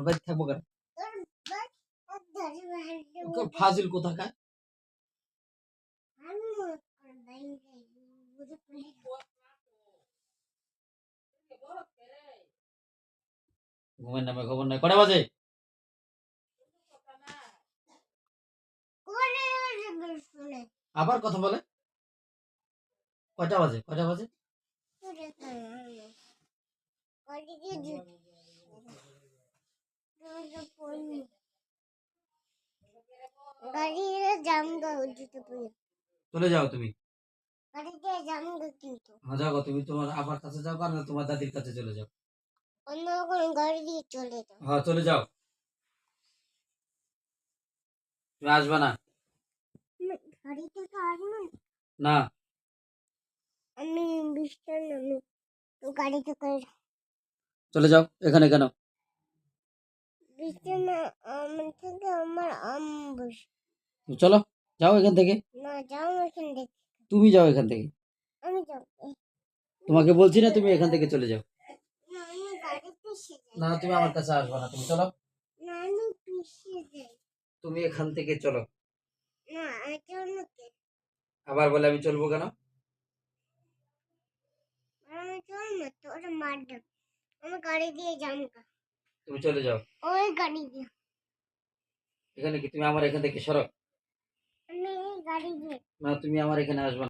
আমার বাড়ি থাকবো কেন? ফাজিল কোথাকার। ঘুমের নামে খবর নাই। কটা বাজে? আবার কথা বলে। কয়টা বাজে? কয়টা বাজে? চলে যাও তুমি। হ্যাঁ যাও গো, তুমি তোমার আবার কাছে যাও আর না তোমার দাদির কাছে চলে যাও। অন্য কোনো গাড়ি দিয়ে চলে যাও। হ্যাঁ চলে যাও, তুমি আসবে না। গাড়িতে তো আসবো না আমি, বিশ্বাস আমি তো গাড়িতে করে চলে যাও, এখানে কেন? বিছানা আমার থেকে আমার বসে। চলো যাও এখান থেকে। না যাও এখান থেকে। তুমি যাও এখান থেকে। আমি যাবো। তোমাকে বলছি না তুমি এখান থেকে চলে যাও। না আমি গাড়িতে পিছিয়ে যাই। না তুমি আমার কাছে আসবে না, তুমি চলো। না আমি পিছিয়ে যাই। তুমি এখান থেকে চলো। না আমি চলবো কে? আবার বলে আমি চলবো কেন? আমি চলবো তোর মারবে। আমি গাড়ি দিয়ে যাবো। তুমি চলে যাও। ওই গাড়ি দিয়ে। এখানে কি তুমি আমার এখান থেকে সরো। আমি গাড়ি দিয়ে। না তুমি আমার এখানে আসবে না।